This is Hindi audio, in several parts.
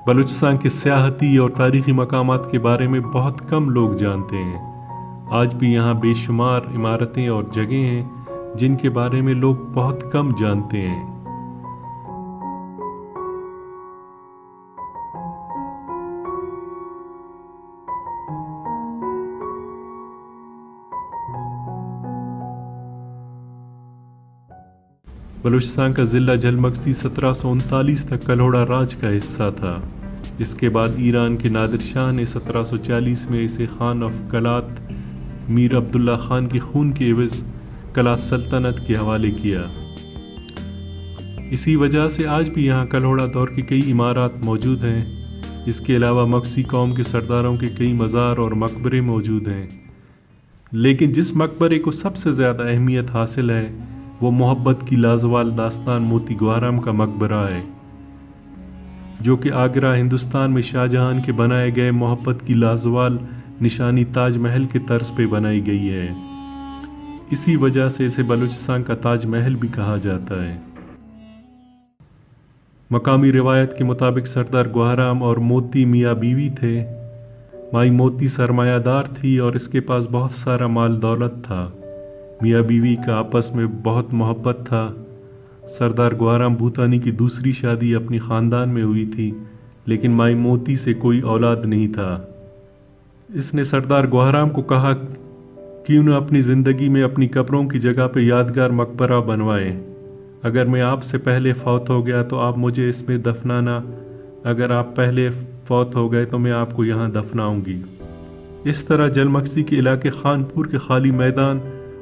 बलूचिस्तान के सियाहती और तारीख़ी मकामात के बारे में बहुत कम लोग जानते हैं। आज भी यहाँ बेशुमार इमारतें और जगहें हैं जिनके बारे में लोग बहुत कम जानते हैं। बलूचिस्तान का ज़िला झलमगसी 1739 तक कल्होड़ा राज का हिस्सा था। इसके बाद ईरान के नादिर शाह ने 1740 में इसे खान ऑफ कलात मीर अब्दुल्ला खान के खून के एवज़ कलात सल्तनत के हवाले किया। इसी वजह से आज भी यहाँ कल्होड़ा दौर की कई इमारत मौजूद हैं। इसके अलावा मगसी कौम के सरदारों के कई मज़ार और मकबरे मौजूद हैं। लेकिन जिस मकबरे को सबसे ज़्यादा अहमियत हासिल है वो मोहब्बत की लाजवाल दास्तान मोती गुहाराम का मकबरा है, जो कि आगरा हिंदुस्तान में शाहजहां के बनाए गए मोहब्बत की लाजवाल निशानी ताजमहल के तर्ज पे बनाई गई है। इसी वजह से इसे बलूचिस्तान का ताजमहल भी कहा जाता है। मकामी रिवायत के मुताबिक सरदार गुहाराम और मोती मियाँ बीवी थे। माई मोती सरमायादार थी और इसके पास बहुत सारा माल दौलत था। मियाँ बीवी का आपस में बहुत मोहब्बत था। सरदार गुहाराम भूतानी की दूसरी शादी अपनी ख़ानदान में हुई थी, लेकिन माई मोती से कोई औलाद नहीं था। इसने सरदार गुहाराम को कहा कि उन्हें अपनी ज़िंदगी में अपनी कब्रों की जगह पर यादगार मकबरा बनवाएं। अगर मैं आपसे पहले फौत हो गया तो आप मुझे इसमें दफनाना, अगर आप पहले फौत हो गए तो मैं आपको यहाँ दफनाऊंगी। इस तरह झलमगसी के इलाके खानपुर के खाली मैदान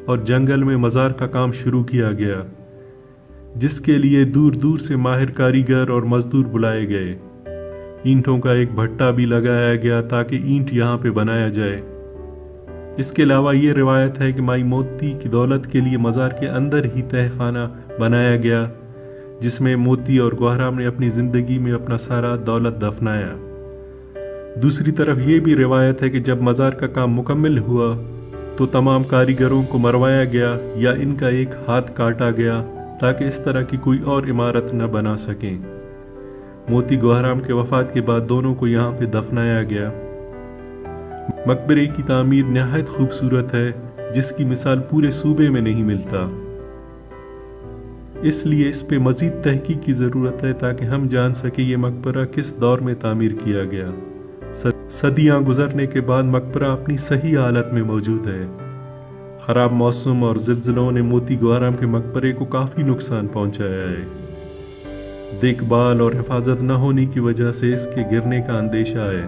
और जंगल में मज़ार का काम शुरू किया गया, जिसके लिए दूर दूर से माहिर कारीगर और मज़दूर बुलाए गए। ईंटों का एक भट्टा भी लगाया गया ताकि ईंट यहाँ पे बनाया जाए। इसके अलावा ये रिवायत है कि माई मोती की दौलत के लिए मज़ार के अंदर ही तहखाना बनाया गया, जिसमें मोती और गुहाराम ने अपनी ज़िंदगी में अपना सारा दौलत दफनाया। दूसरी तरफ ये भी रिवायत है कि जब मज़ार का काम मुकम्मल हुआ तो तमाम कारीगरों को मरवाया गया या इनका एक हाथ काटा गया ताकि इस तरह की कोई और इमारत न बना सकें। मोती गुहाराम के वफात के बाद दोनों को यहाँ पे दफनाया गया। मकबरे की तामीर नहायत खूबसूरत है, जिसकी मिसाल पूरे सूबे में नहीं मिलता। इसलिए इस पे मज़ीद तहकीक की ज़रूरत है ताकि हम जान सकें ये मकबरा किस दौर में तामीर किया गया। सदियां गुजरने के बाद मकबरा अपनी सही हालत में मौजूद है। ख़राब मौसम और ज़िलज़लों ने मोती गुहाराम के मकबरे को काफ़ी नुकसान पहुंचाया है। देखभाल और हिफाजत न होने की वजह से इसके गिरने का अंदेशा है।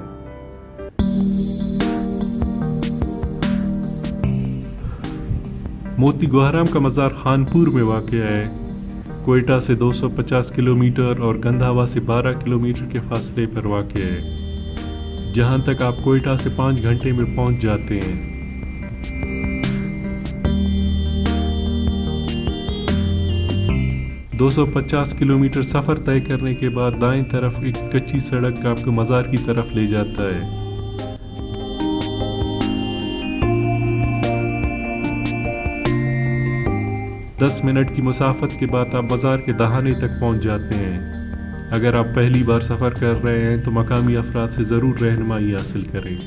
मोती गुहाराम का मज़ार खानपुर में वाक़या है। कोयटा से 250 किलोमीटर और गंधावा से 12 किलोमीटर के फासले पर वाक़या है, जहां तक आप कोयटा से 5 घंटे में पहुंच जाते हैं। दो 250 किलोमीटर सफ़र तय करने के बाद दाएं तरफ एक कच्ची सड़क आपको मज़ार की तरफ ले जाता है। दस मिनट की मुसाफत के बाद आप मज़ार के दहाने तक पहुंच जाते हैं। अगर आप पहली बार सफ़र कर रहे हैं तो मकामी अफराद से ज़रूर रहनुमाई हासिल करें।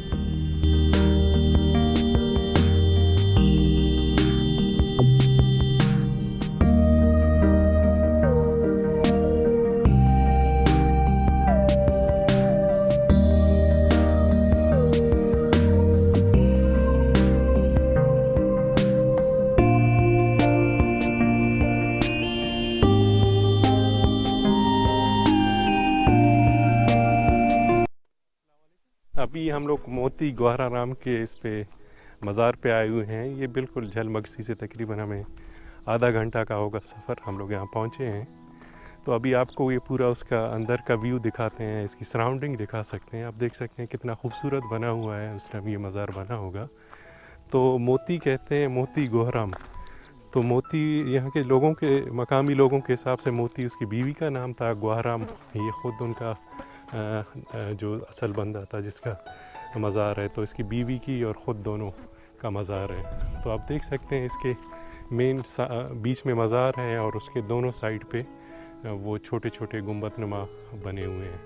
अभी हम लोग मोती गुहाराम के इस पे मज़ार पे आए हुए हैं। ये बिल्कुल झलमगसी से तकरीबन हमें आधा घंटा का होगा सफ़र। हम लोग यहाँ पहुँचे हैं, तो अभी आपको ये पूरा उसका अंदर का व्यू दिखाते हैं, इसकी सराउंडिंग दिखा सकते हैं। आप देख सकते हैं कितना खूबसूरत बना हुआ है, उस टाइम ये मज़ार बना होगा। तो मोती कहते हैं, मोती गुहाराम। तो मोती यहाँ के लोगों के, मकामी लोगों के हिसाब से मोती उसकी बीवी का नाम था, गुहाराम ये ख़ुद उनका जो असल बंदा था जिसका मज़ार है, तो इसकी बीवी की और ख़ुद दोनों का मज़ार है। तो आप देख सकते हैं इसके मेन बीच में मज़ार है और उसके दोनों साइड पे वो छोटे छोटे गुंबद नुमा बने हुए हैं।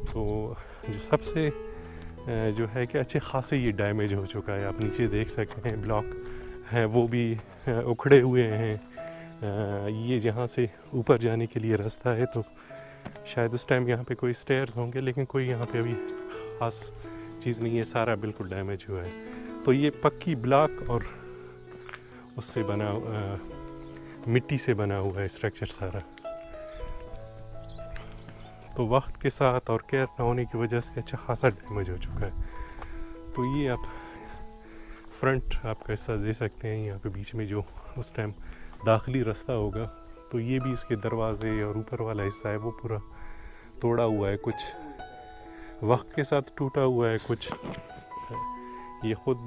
तो जो सबसे जो है कि अच्छे खासे ये डैमेज हो चुका है। आप नीचे देख सकते हैं ब्लॉक हैं वो भी उखड़े हुए हैं। ये यहाँ से ऊपर जाने के लिए रास्ता है, तो शायद उस टाइम यहाँ पे कोई स्टेयर्स होंगे, लेकिन कोई यहाँ पे अभी ख़ास चीज़ नहीं है, सारा बिल्कुल डैमेज हुआ है। तो ये पक्की ब्लॉक और उससे बना मिट्टी से बना हुआ है स्ट्रक्चर सारा। तो वक्त के साथ और केयर ना होने की वजह से अच्छा खासा डैमेज हो चुका है। तो ये आप फ्रंट आपका हिस्सा दे सकते हैं, यहाँ पे बीच में जो उस टाइम दाखिली रास्ता होगा, तो ये भी इसके दरवाजे और ऊपर वाला हिस्सा है वो पूरा तोड़ा हुआ है, कुछ वक्त के साथ टूटा हुआ है, कुछ ये खुद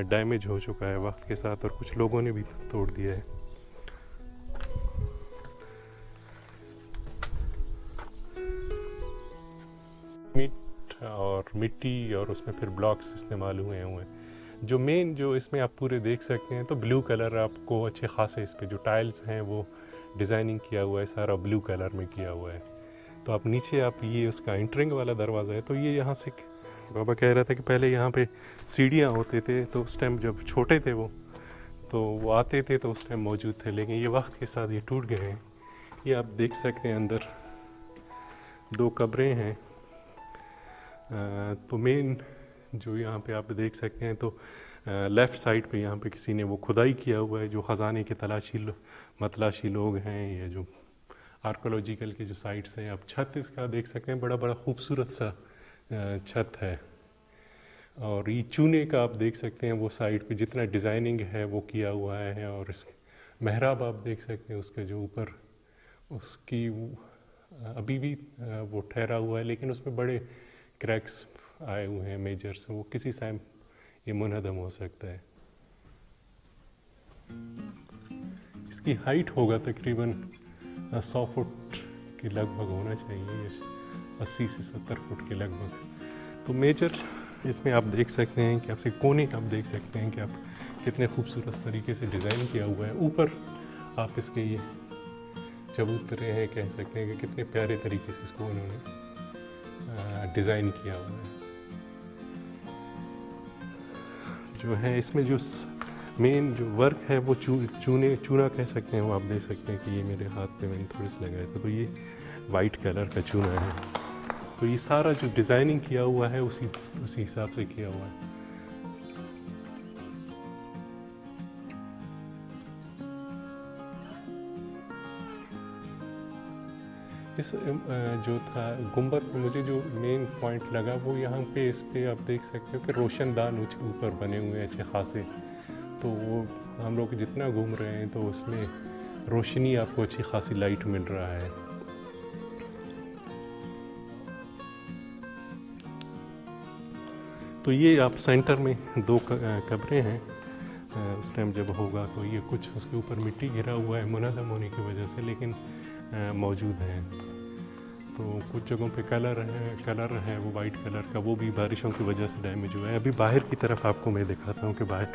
डैमेज हो चुका है वक्त के साथ, और कुछ लोगों ने भी तोड़ दिया है। और मिट्टी और उसमें फिर ब्लॉक्स इस्तेमाल हुए हैं। जो मेन जो इसमें आप पूरे देख सकते हैं, तो ब्लू कलर आपको अच्छे खासे इस पे जो टाइल्स हैं वो डिज़ाइनिंग किया हुआ है, सारा ब्लू कलर में किया हुआ है। तो आप नीचे आप ये उसका एंट्रिंग वाला दरवाज़ा है, तो ये यहाँ से बाबा कह रहा था कि पहले यहाँ पे सीढ़ियाँ होते थे, तो उस टाइम जब छोटे थे वो आते थे तो उस टाइम मौजूद थे, लेकिन ये वक्त के साथ ये टूट गए हैं। ये आप देख सकते हैं अंदर 2 कब्रें हैं। तो मेन जो यहाँ पे आप देख सकते हैं, तो लेफ़्ट साइड पे यहाँ पे किसी ने वो खुदाई किया हुआ है, जो ख़जाने के मतलाशी लोग हैं, या जो आर्कोलॉजिकल के जो साइट्स हैं। आप छत इसका देख सकते हैं, बड़ा बड़ा खूबसूरत सा छत है। और ये चूने का आप देख सकते हैं, वो साइड पे जितना डिज़ाइनिंग है वो किया हुआ है। और इस मेहराब आप देख सकते हैं, उसका जो ऊपर उसकी अभी भी वो ठहरा हुआ है, लेकिन उसमें बड़े क्रैक्स आए हुए हैं मेजर्स, वो किसी टाइम ये मुनहदम हो सकता है। इसकी हाइट होगा तकरीबन 100 फुट के लगभग होना चाहिए, 80 से 70 फुट के लगभग। तो मेजर इसमें आप देख सकते हैं कि आपसे कोने आप देख सकते हैं कि आप कितने खूबसूरत तरीके से डिज़ाइन किया हुआ है। ऊपर आप इसके ये चबूतरे हैं, कह सकते हैं कि कितने प्यारे तरीके से इसको उन्होंने डिज़ाइन किया हुआ है। जो है इसमें जो मेन जो वर्क है वो चूना कह सकते हैं, वो आप देख सकते हैं कि ये मेरे हाथ पे मैंने थोड़ी सी लगाया था, तो ये वाइट कलर का चूना है। तो ये सारा जो डिज़ाइनिंग किया हुआ है उसी हिसाब से किया हुआ है। इस जो था गुंबद में मुझे जो मेन पॉइंट लगा वो यहाँ पे इस पे आप देख सकते हो कि रोशनदान ऊपर बने हुए हैं अच्छे खासे। तो वो हम लोग जितना घूम रहे हैं तो उसमें रोशनी आपको अच्छी खासी लाइट मिल रहा है। तो ये आप सेंटर में 2 कब्रें हैं। उस टाइम जब होगा तो ये कुछ उसके ऊपर मिट्टी गिरा हुआ है मुनहदम होने की वजह से, लेकिन मौजूद हैं। तो कुछ जगहों पे कलर है वो वाइट कलर का, वो भी बारिशों की वजह से डैमेज हुआ है। अभी बाहर की तरफ आपको मैं दिखाता हूँ कि बाहर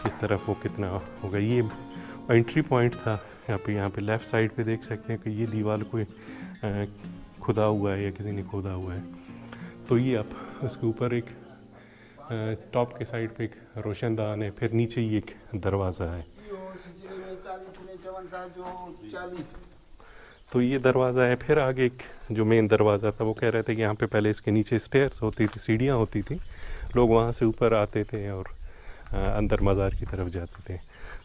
किस तरफ वो कितना होगा। ये एंट्री पॉइंट था यहाँ पे लेफ़्ट साइड पे देख सकते हैं कि ये दीवार कोई खुदा हुआ है या किसी ने खोदा हुआ है। तो ये आप उसके ऊपर एक टॉप के साइड पे एक रोशनदान है, फिर नीचे ये एक दरवाज़ा है। तो ये दरवाज़ा है। फिर आगे एक जो मेन दरवाज़ा था, वो कह रहे थे कि यहाँ पे पहले इसके नीचे स्टेयर्स होती थी, सीढ़ियाँ होती थी, लोग वहाँ से ऊपर आते थे और अंदर मज़ार की तरफ जाते थे।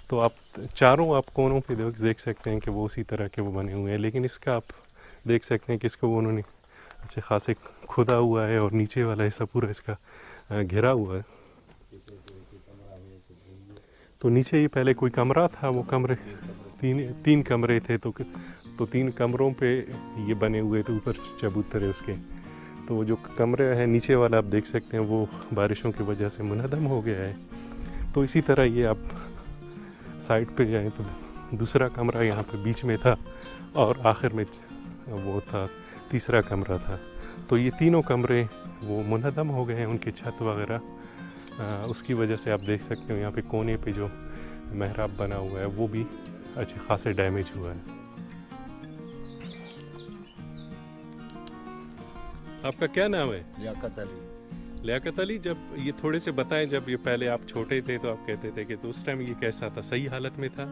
तो आप चारों आप कोनों पे देख सकते हैं कि वो उसी तरह के वो बने हुए हैं, लेकिन इसका आप देख सकते हैं कि इसको उन्होंने अच्छे खासे खुदा हुआ है और नीचे वाला हिस्सा पूरा इसका घिरा हुआ है। तो नीचे ही पहले कोई कमरा था, वो कमरे तीन कमरे थे, तो 3 कमरों पे ये बने हुए थे ऊपर चबूतरे उसके। तो जो कमरे हैं नीचे वाला आप देख सकते हैं वो बारिशों की वजह से मुनहदम हो गया है। तो इसी तरह ये आप साइड पे जाएं तो दूसरा कमरा यहाँ पे बीच में था और आखिर में वो था तीसरा कमरा था। तो ये तीनों कमरे वो मुनहदम हो गए हैं, उनकी छत वगैरह उसकी वजह से आप देख सकते हो यहाँ पे कोने पे जो मेहराब बना हुआ है वो भी अच्छे खासे डैमेज हुआ है। आपका क्या नाम है? लियाकत अली। लियाकत अली, जब ये थोड़े से बताएं, जब ये पहले आप छोटे थे तो आप कहते थे कि तो उस टाइम ये कैसा था, सही हालत में था?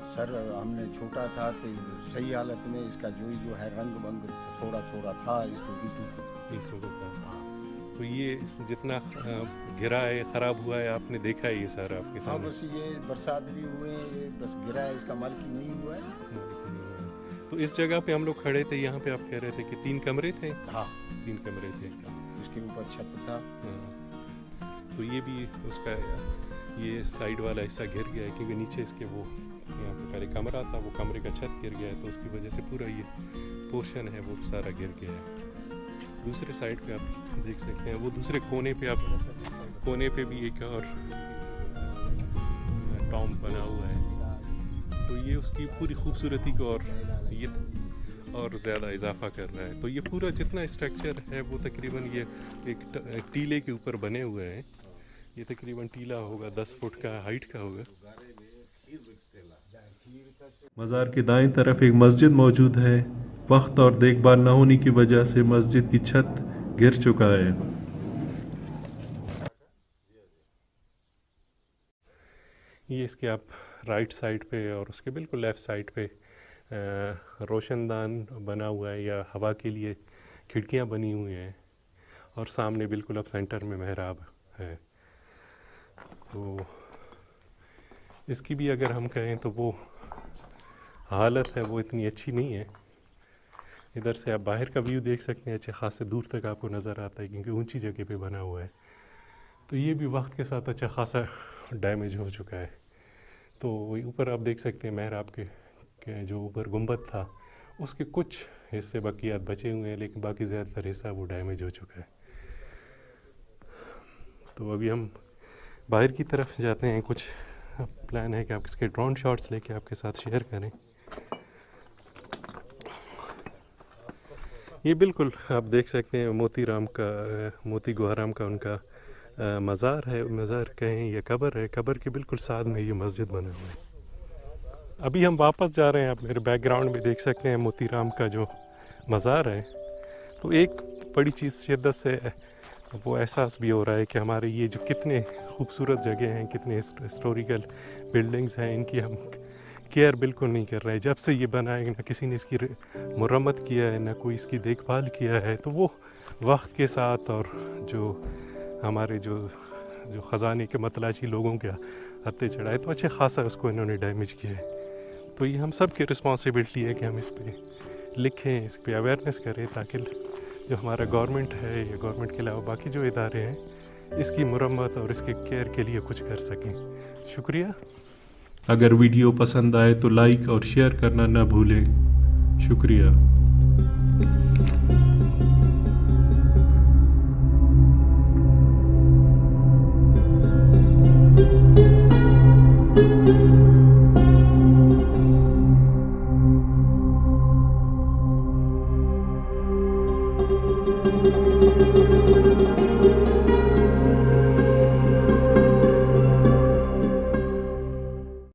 सर हमने छोटा था तो सही हालत में, इसका जो है रंग वंग थोड़ा थोड़ा था, इसको बिल्कुल था। हाँ। तो ये जितना गिरा है, ख़राब हुआ है, आपने देखा है ये सारा आपके हाँ, सामने? बस ये बरसात भी हुए, ये बस गिरा है, इसका मालिक नहीं हुआ है। तो इस जगह पे हम लोग खड़े थे, यहाँ पे आप कह रहे थे कि 3 कमरे थे? हाँ, 3 कमरे थे। इसके ऊपर छत था। तो ये भी उसका ये साइड वाला हिस्सा गिर गया है, क्योंकि नीचे इसके वो यहाँ पे पहले कमरा था, वो कमरे का छत गिर गया है, तो उसकी वजह से पूरा ये पोर्शन है वो सारा गिर गया है। दूसरे साइड पे आप देख सकते हैं, वो दूसरे कोने पे भी एक और टॉम बना हुआ है, तो ये उसकी पूरी खूबसूरती को और ज़्यादा इजाफा कर रहा है। तो ये पूरा जितना स्ट्रक्चर है वो तकरीबन ये एक टीले के ऊपर बने हुए हैं। ये तकरीबन टीला होगा 10 फुट का हाइट का होगा। मज़ार के दाएं तरफ एक मस्जिद मौजूद है। वक्त और देखभाल न होने की वजह से मस्जिद की छत गिर चुका है। ये इसके आप राइट साइड पे और उसके बिल्कुल लेफ़्ट साइड पे रोशनदान बना हुआ है, या हवा के लिए खिड़कियां बनी हुई हैं, और सामने बिल्कुल अब सेंटर में मेहराब है। तो इसकी भी अगर हम कहें तो वो हालत है वो इतनी अच्छी नहीं है। इधर से आप बाहर का व्यू देख सकते हैं, अच्छे खासे दूर तक आपको नज़र आता है, क्योंकि ऊंची जगह पे बना हुआ है। तो ये भी वक्त के साथ अच्छा खासा डैमेज हो चुका है। तो ऊपर आप देख सकते हैं मेहराब के जो ऊपर गुंबद था उसके कुछ हिस्से बाकियात बचे हुए हैं, लेकिन बाकी ज़्यादातर हिस्सा वो डैमेज हो चुका है। तो अभी हम बाहर की तरफ जाते हैं। कुछ प्लान है कि आप इसके ड्रोन शॉट्स लेके आपके साथ शेयर करें। ये बिल्कुल आप देख सकते हैं मोती गुहाराम का उनका मज़ार है, मज़ार कहें या कब्र है। कब्र के बिल्कुल साथ में ये मस्जिद बना हुआ है। अभी हम वापस जा रहे हैं, आप मेरे बैकग्राउंड में देख सकते हैं मोती राम का जो मज़ार है। तो एक बड़ी चीज़ शिद्दत से वो एहसास भी हो रहा है कि हमारे ये जो कितने खूबसूरत जगह हैं, कितने हिस्टोरिकल बिल्डिंग्स हैं, इनकी हम केयर बिल्कुल नहीं कर रहे हैं। जब से ये बना है ना किसी ने इसकी मुरम्मत किया है, ना कोई इसकी देखभाल किया है। तो वो वक्त के साथ और जो हमारे जो ख़जाने के मतलाशी लोगों के हत्थे चढ़ाए, तो अच्छे खासा उसको इन्होंने डैमेज किया है। तो ये हम सब की रिस्पॉन्सिबिलिटी है कि हम इस पर लिखें, इस पर अवेयरनेस करें, ताकि जो हमारा गवर्नमेंट है या गवर्नमेंट के अलावा बाकी जो इदारे हैं इसकी मुरम्मत और इसके केयर के लिए कुछ कर सकें। शुक्रिया। अगर वीडियो पसंद आए तो लाइक और शेयर करना न भूलें। शुक्रिया।